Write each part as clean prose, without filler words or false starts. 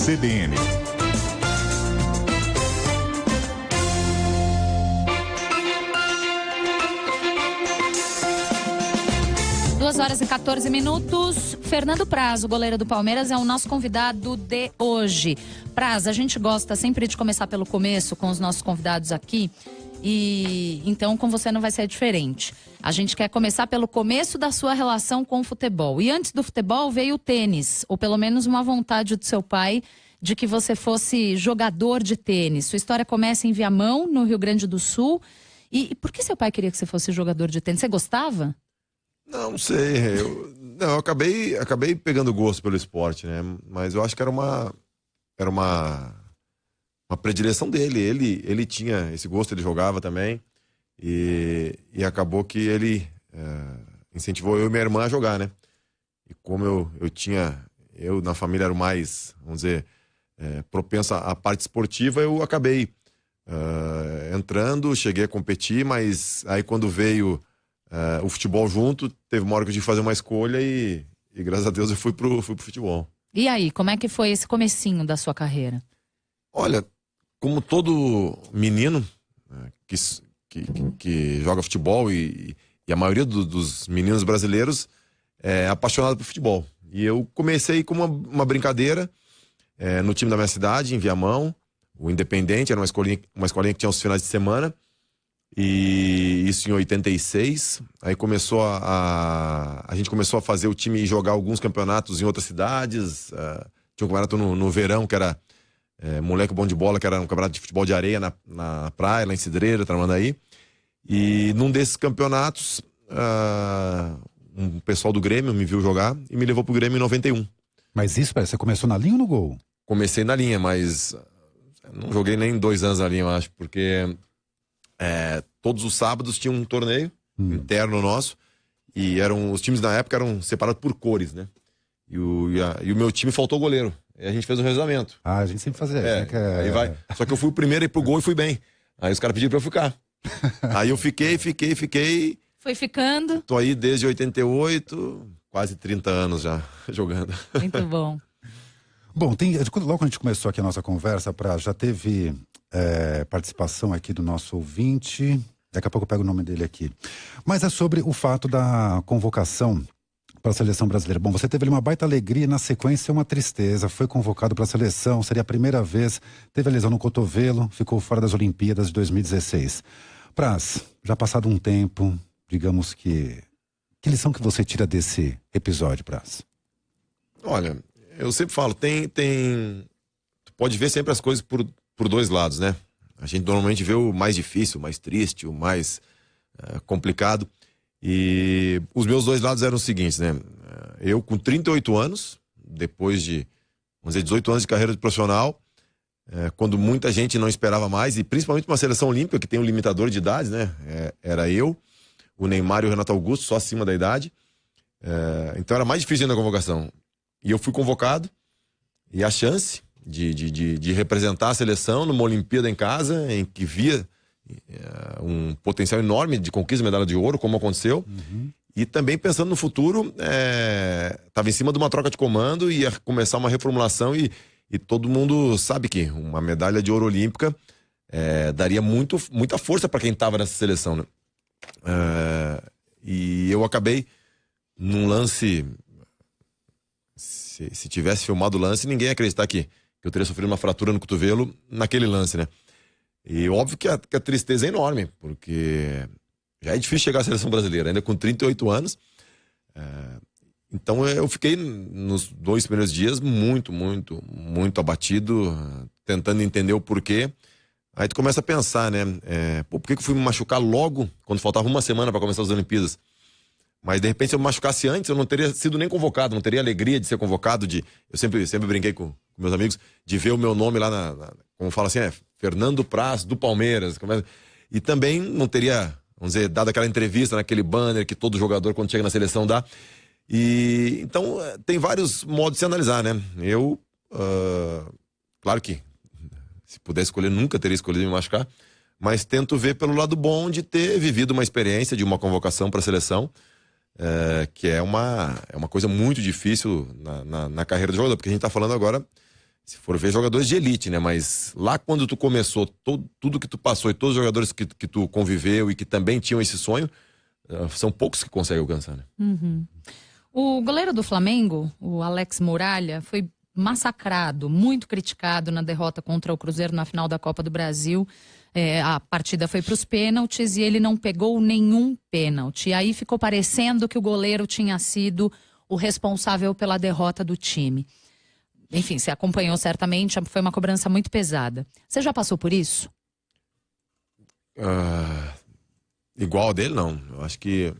CBN. 2h14. Fernando Praz, o goleiro do Palmeiras, é o nosso convidado de hoje. Praz, a gente gosta sempre de começar pelo começo com os nossos convidados aqui. E então com você não vai ser diferente. A gente quer começar pelo começo da sua relação com o futebol. E antes do futebol veio o tênis, ou pelo menos uma vontade do seu pai de que você fosse jogador de tênis. Sua história começa em Viamão, no Rio Grande do Sul. E por que seu pai queria que você fosse jogador de tênis? Você gostava? Não sei, eu acabei pegando gosto pelo esporte, né? Mas eu acho que era uma predileção dele. Ele tinha esse gosto, ele jogava também. E acabou que ele incentivou eu e minha irmã a jogar, né? E como eu na família era o mais, vamos dizer, propenso à parte esportiva, eu acabei entrando, cheguei a competir, mas aí quando veio o futebol junto, teve uma hora que eu tive que fazer uma escolha e graças a Deus eu fui pro futebol. E aí, como é que foi esse comecinho da sua carreira? Olha, como todo menino que joga futebol e a maioria dos meninos brasileiros é apaixonado por futebol. E eu comecei com uma brincadeira no time da minha cidade, em Viamão, o Independente, era uma escolinha que tinha os finais de semana. E isso em 86, aí a gente começou a fazer o time e jogar alguns campeonatos em outras cidades. Tinha um campeonato no verão, que era Moleque Bom de Bola, que era um campeonato de futebol de areia na praia, lá em Cidreira, Tramandaí. E num desses campeonatos, um pessoal do Grêmio me viu jogar e me levou pro Grêmio em 91. Mas isso, você começou na linha ou no gol? Comecei na linha, mas não joguei nem 2 anos na linha, eu acho, porque todos os sábados tinha um torneio interno nosso e os times na época eram separados por cores, né? E o meu time faltou goleiro. E a gente fez um revezamento. A gente sempre fazia. Aí vai. Só que eu fui o primeiro a ir pro gol e fui bem. Aí os caras pediram pra eu ficar. Aí eu fiquei. Foi ficando? Tô aí desde 88, quase 30 anos já jogando. Muito bom. Bom, logo quando a gente começou aqui a nossa conversa, já teve participação aqui do nosso ouvinte. Daqui a pouco eu pego o nome dele aqui. Mas é sobre o fato da convocação para a seleção brasileira. Bom, você teve ali uma baita alegria, na sequência uma tristeza, foi convocado para a seleção, seria a primeira vez, teve a lesão no cotovelo, ficou fora das Olimpíadas de 2016. Praz, já passado um tempo, digamos que lição que você tira desse episódio, Praz? Olha, eu sempre falo, tu pode ver sempre as coisas por 2 lados, né? A gente normalmente vê o mais difícil, o mais triste, o mais complicado. E os meus 2 lados eram os seguintes, né? Eu com 38 anos, depois de, vamos dizer, 18 anos de carreira de profissional, quando muita gente não esperava mais, e principalmente uma seleção olímpica que tem um limitador de idades, né? Era eu, o Neymar e o Renato Augusto, só acima da idade. Então era mais difícil ainda a convocação. E eu fui convocado, e a chance de representar a seleção numa Olimpíada em casa, em que via um potencial enorme de conquista de medalha de ouro, como aconteceu. E também pensando no futuro, estava em cima de uma troca de comando, ia começar uma reformulação e todo mundo sabe que uma medalha de ouro olímpica daria muita força para quem estava nessa seleção, né? E eu acabei num lance, se tivesse filmado o lance, ninguém ia acreditar que eu teria sofrido uma fratura no cotovelo naquele lance, né? E óbvio que a tristeza é enorme, porque já é difícil chegar à seleção brasileira, ainda com 38 anos. Então eu fiquei nos 2 primeiros dias muito abatido, tentando entender o porquê. Aí tu começa a pensar, né? Por que eu fui me machucar logo, quando faltava uma semana para começar as Olimpíadas? Mas de repente se eu me machucasse antes, eu não teria sido nem convocado, não teria alegria de ser convocado, eu sempre brinquei com meus amigos, de ver o meu nome lá como fala assim, Fernando Praz do Palmeiras. E também não teria, vamos dizer, dado aquela entrevista naquele banner que todo jogador quando chega na seleção dá. E então tem vários modos de se analisar, né? Eu, claro que se pudesse escolher, nunca teria escolhido me machucar, mas tento ver pelo lado bom de ter vivido uma experiência de uma convocação para a seleção, que é uma coisa muito difícil na carreira do jogador, porque a gente está falando agora se for ver, jogadores de elite, né? Mas lá quando tu começou, tudo que tu passou e todos os jogadores que tu conviveu e que também tinham esse sonho, são poucos que conseguem alcançar, né? Uhum. O goleiro do Flamengo, o Alex Muralha, foi massacrado, muito criticado na derrota contra o Cruzeiro na final da Copa do Brasil. A partida foi para os pênaltis e ele não pegou nenhum pênalti. E aí ficou parecendo que o goleiro tinha sido o responsável pela derrota do time. Enfim, você acompanhou certamente, foi uma cobrança muito pesada. Você já passou por isso? Igual a dele, não. Eu acho que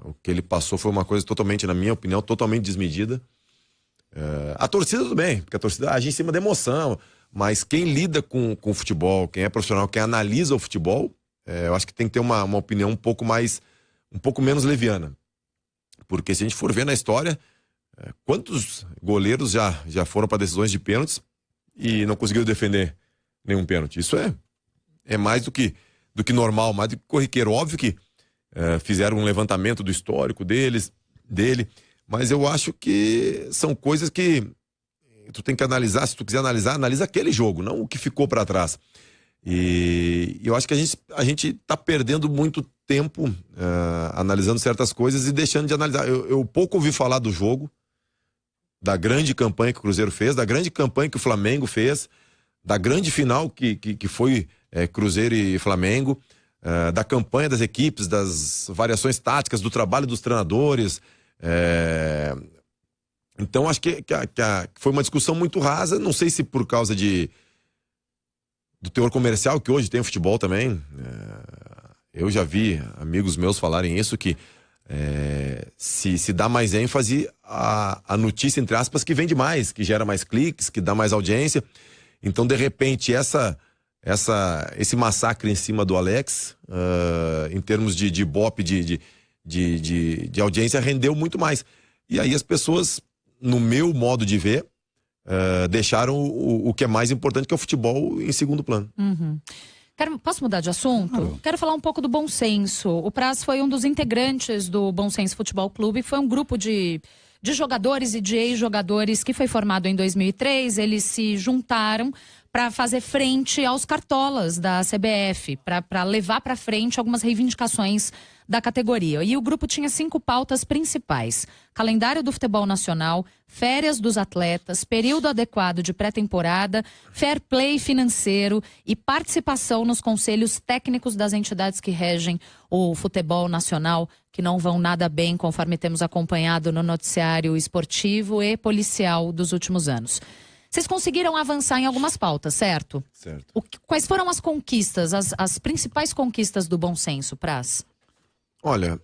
o que ele passou foi uma coisa totalmente, na minha opinião, totalmente desmedida. A torcida tudo bem, porque a torcida age em cima da emoção, mas quem lida com o futebol, quem é profissional, quem analisa o futebol, eu acho que tem que ter uma opinião um pouco menos leviana. Porque se a gente for ver na história, quantos goleiros já foram para decisões de pênaltis e não conseguiram defender nenhum pênalti? Isso é mais do que normal, mais do que corriqueiro. Óbvio que fizeram um levantamento do histórico dele, mas eu acho que são coisas que tu tem que analisar. Se tu quiser analisar, analisa aquele jogo, não o que ficou para trás. E eu acho que a gente tá perdendo muito tempo analisando certas coisas e deixando de analisar. Eu pouco ouvi falar do jogo, da grande campanha que o Cruzeiro fez, da grande campanha que o Flamengo fez, da grande final que foi Cruzeiro e Flamengo, da campanha das equipes, das variações táticas, do trabalho dos treinadores. Então acho que foi uma discussão muito rasa, não sei se por causa do teor comercial que hoje tem o futebol também. Eu já vi amigos meus falarem isso, que se dá mais ênfase à notícia, entre aspas, que vende mais, que gera mais cliques, que dá mais audiência. Então, de repente, esse massacre em cima do Alex, em termos de ibope, de audiência, rendeu muito mais. E aí as pessoas, no meu modo de ver, deixaram o que é mais importante, que é o futebol, em segundo plano. Uhum. Posso mudar de assunto? Claro. Quero falar um pouco do Bom Senso. O Praz foi um dos integrantes do Bom Senso Futebol Clube. Foi um grupo de jogadores e de ex-jogadores que foi formado em 2003. Eles se juntaram para fazer frente aos cartolas da CBF, para levar para frente algumas reivindicações da categoria. E o grupo tinha 5 pautas principais: calendário do futebol nacional, férias dos atletas, período adequado de pré-temporada, fair play financeiro e participação nos conselhos técnicos das entidades que regem o futebol nacional, que não vão nada bem, conforme temos acompanhado no noticiário esportivo e policial dos últimos anos. Vocês conseguiram avançar em algumas pautas, certo? Certo. Quais foram as conquistas, as principais conquistas do Bom Senso, Praz? Olha,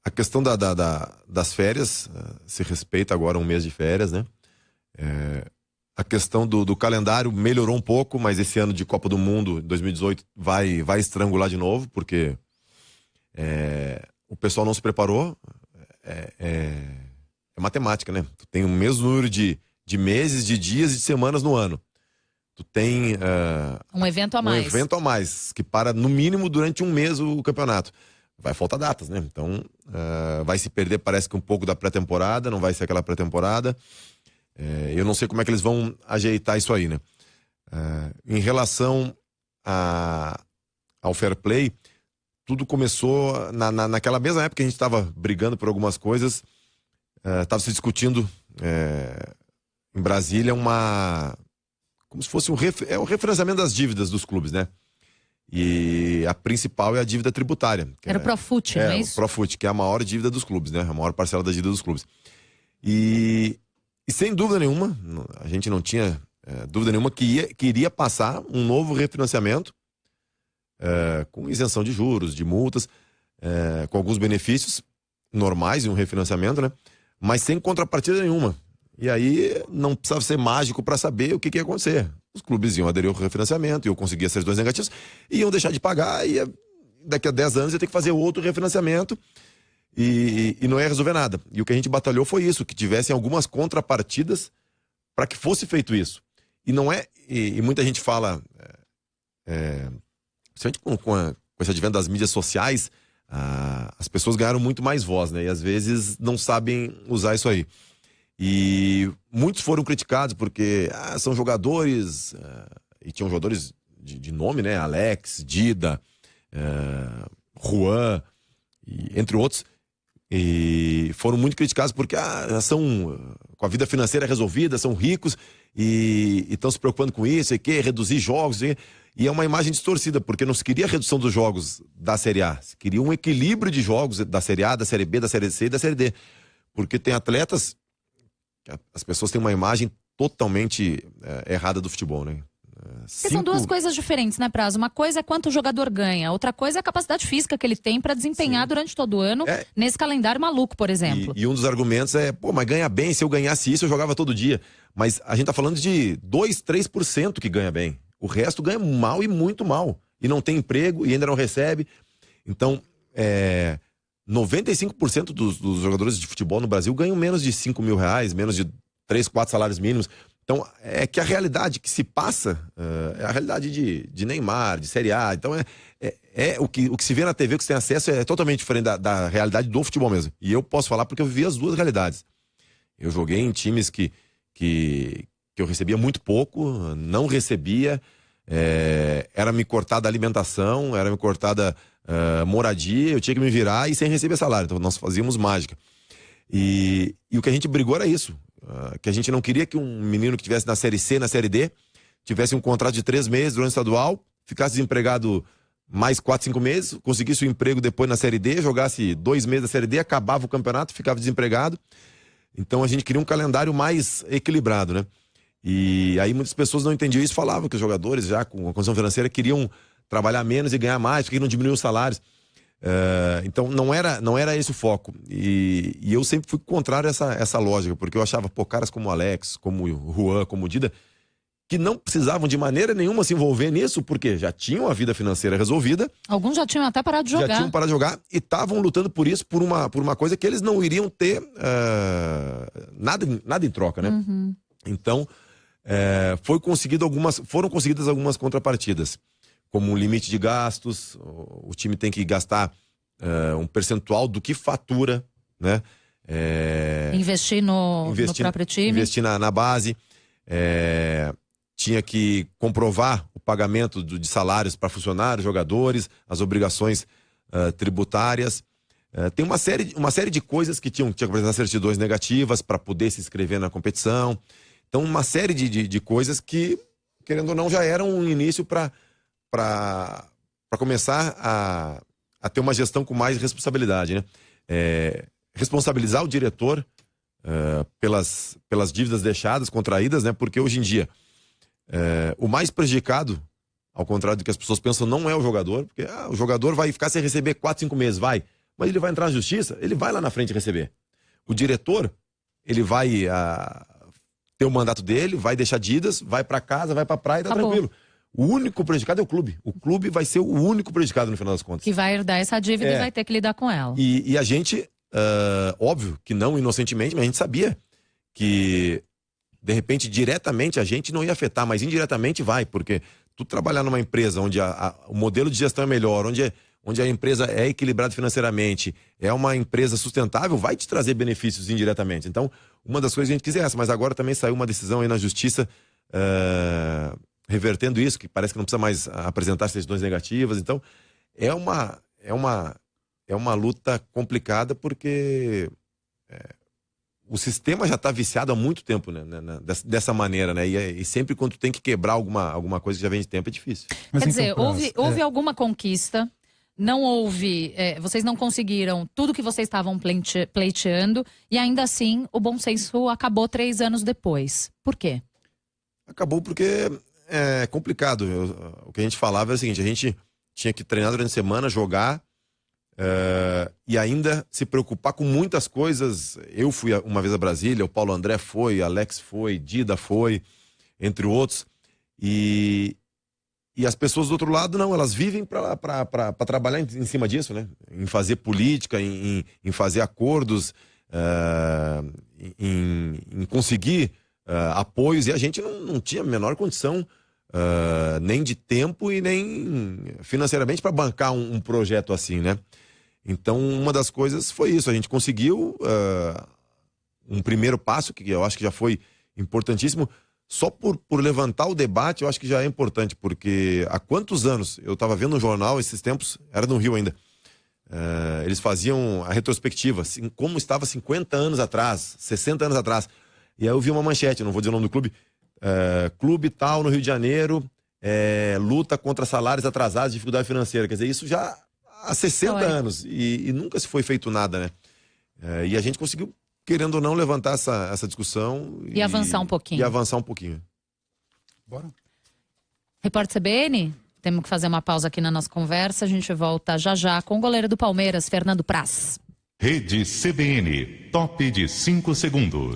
a questão das férias, se respeita agora um mês de férias, né? A questão do calendário melhorou um pouco, mas esse ano de Copa do Mundo, 2018, vai estrangular de novo, porque o pessoal não se preparou. É matemática, né? Tu tem o mesmo número de meses, de dias e de semanas no ano. Tu tem um evento a mais. Um evento a mais, que para no mínimo durante um mês o campeonato. Vai faltar datas, né? Então vai se perder, parece que um pouco da pré-temporada, não vai ser aquela pré-temporada. Eu não sei como é que eles vão ajeitar isso aí, né? Em relação ao fair play, tudo começou naquela mesma época que a gente estava brigando por algumas coisas, estava se discutindo em Brasília como se fosse um referenciamento das dívidas dos clubes, né? E a principal é a dívida tributária. Era o Profut, não é isso? O Profut, que é a maior dívida dos clubes, né? A maior parcela da dívida dos clubes. E sem dúvida nenhuma, a gente não tinha dúvida nenhuma que iria passar um novo refinanciamento com isenção de juros, de multas, com alguns benefícios normais de um refinanciamento, né? Mas sem contrapartida nenhuma. E aí não precisava ser mágico para saber o que ia acontecer. Os clubes iam aderir ao refinanciamento, iam conseguir as certidões negativas, iam deixar de pagar e daqui a 10 anos ia ter que fazer outro refinanciamento e não ia resolver nada. E o que a gente batalhou foi isso, que tivessem algumas contrapartidas para que fosse feito isso. E não é... E muita gente fala, principalmente com esse advento das mídias sociais, as pessoas ganharam muito mais voz, né? E às vezes não sabem usar isso aí. E muitos foram criticados porque são jogadores, e tinham jogadores de nome, né? Alex, Dida, Juan, entre outros. E foram muito criticados porque são com a vida financeira resolvida, são ricos e estão se preocupando com isso, reduzir jogos. E é uma imagem distorcida, porque não se queria a redução dos jogos da Série A, se queria um equilíbrio de jogos da Série A, da Série B, da Série C e da Série D. Porque tem atletas, as pessoas têm uma imagem totalmente errada do futebol, né? São duas coisas diferentes, né, Prazo? Uma coisa é quanto o jogador ganha, outra coisa é a capacidade física que ele tem para desempenhar durante todo o ano nesse calendário maluco, por exemplo. E um dos argumentos mas ganha bem, se eu ganhasse isso eu jogava todo dia. Mas a gente tá falando de 2, 3% que ganha bem. O resto ganha mal e muito mal. E não tem emprego e ainda não recebe. Então, 95% dos jogadores de futebol no Brasil ganham menos de 5 mil reais, menos de 3, 4 salários mínimos. Então, é que a realidade que se passa é a realidade de Neymar, de Série A. Então, o que se vê na TV, o que se tem acesso, é totalmente diferente da realidade do futebol mesmo. E eu posso falar porque eu vivi as duas realidades. Eu joguei em times que eu recebia muito pouco, não recebia, era me cortada a alimentação, era me cortada moradia, eu tinha que me virar e sem receber salário. Então, nós fazíamos mágica. E o que a gente brigou era isso. Que a gente não queria que um menino que estivesse na Série C, na Série D, tivesse um contrato de 3 meses durante o estadual, ficasse desempregado mais 4, 5 meses, conseguisse o emprego depois na Série D, jogasse 2 meses na Série D, acabava o campeonato, ficava desempregado. Então a gente queria um calendário mais equilibrado, né? E aí muitas pessoas não entendiam isso, falavam que os jogadores já com a condição financeira queriam trabalhar menos e ganhar mais, porque não diminuíam os salários. Então não era esse o foco. E eu sempre fui contrário a essa lógica, porque eu achava, caras como o Alex, como o Juan, como o Dida, que não precisavam de maneira nenhuma se envolver nisso, porque já tinham a vida financeira resolvida. Alguns já tinham até parado de jogar. Já tinham parado de jogar e estavam lutando por isso, por uma coisa que eles não iriam ter nada em troca, né? Uhum. Então, foram conseguidas algumas contrapartidas, como um limite de gastos. O time tem que gastar um percentual do que fatura, né? Investir no próprio time. Investir na base. Tinha que comprovar o pagamento de salários para funcionários, jogadores, as obrigações tributárias. Tem uma série de coisas que tinha que apresentar certidões negativas para poder se inscrever na competição. Então, uma série de coisas que, querendo ou não, já eram um início para começar a ter uma gestão com mais responsabilidade, né? Responsabilizar o diretor pelas dívidas deixadas, contraídas, né? Porque hoje em dia o mais prejudicado, ao contrário do que as pessoas pensam, não é o jogador, porque o jogador vai ficar sem receber 4, 5 meses, mas ele vai entrar na justiça, ele vai lá na frente receber. O diretor, ele vai ter o mandato dele, vai deixar dívidas, vai para casa, vai para praia e tá tranquilo. O único prejudicado é o clube. O clube vai ser o único prejudicado no final das contas. Que vai herdar essa dívida e vai ter que lidar com ela. E a gente, óbvio que não inocentemente, mas a gente sabia que, de repente, diretamente a gente não ia afetar, mas indiretamente vai, porque tu trabalhar numa empresa onde o modelo de gestão é melhor, onde a empresa é equilibrada financeiramente, é uma empresa sustentável, vai te trazer benefícios indiretamente. Então, uma das coisas que a gente quis é essa, mas agora também saiu uma decisão aí na justiça revertendo isso, que parece que não precisa mais apresentar certidões negativas. Então, é uma luta complicada, porque o sistema já está viciado há muito tempo, né, dessa maneira, né? E sempre quando tu tem que quebrar alguma coisa que já vem de tempo, é difícil. Quer dizer, houve alguma conquista, não houve, vocês não conseguiram tudo que vocês estavam pleiteando, e ainda assim o bom senso acabou 3 anos depois. Por quê? Acabou porque é complicado. O que a gente falava era o seguinte: a gente tinha que treinar durante a semana, jogar, e ainda se preocupar com muitas coisas. Eu fui uma vez a Brasília, o Paulo André foi, Alex foi, Dida foi, entre outros. E as pessoas do outro lado, não, elas vivem para trabalhar em cima disso, né? Em fazer política, em fazer acordos, em conseguir apoios. E a gente não tinha a menor condição, nem de tempo e nem financeiramente, para bancar um projeto assim, né? Então, uma das coisas foi isso. A gente conseguiu um primeiro passo, que eu acho que já foi importantíssimo. Só por levantar o debate, eu acho que já é importante, porque há quantos anos, eu estava vendo um jornal esses tempos, era no Rio ainda, eles faziam a retrospectiva, assim, como estava 50 anos atrás, 60 anos atrás. E aí eu vi uma manchete, não vou dizer o nome do clube, clube tal no Rio de Janeiro, luta contra salários atrasados, dificuldade financeira. Quer dizer, isso já há 60 anos e nunca se foi feito nada, né? E a gente conseguiu, querendo ou não, levantar essa discussão. E avançar um pouquinho. E avançar um pouquinho. Bora. Repórter CBN, temos que fazer uma pausa aqui na nossa conversa. A gente volta já já com o goleiro do Palmeiras, Fernando Praz. Rede CBN, top de 5 segundos.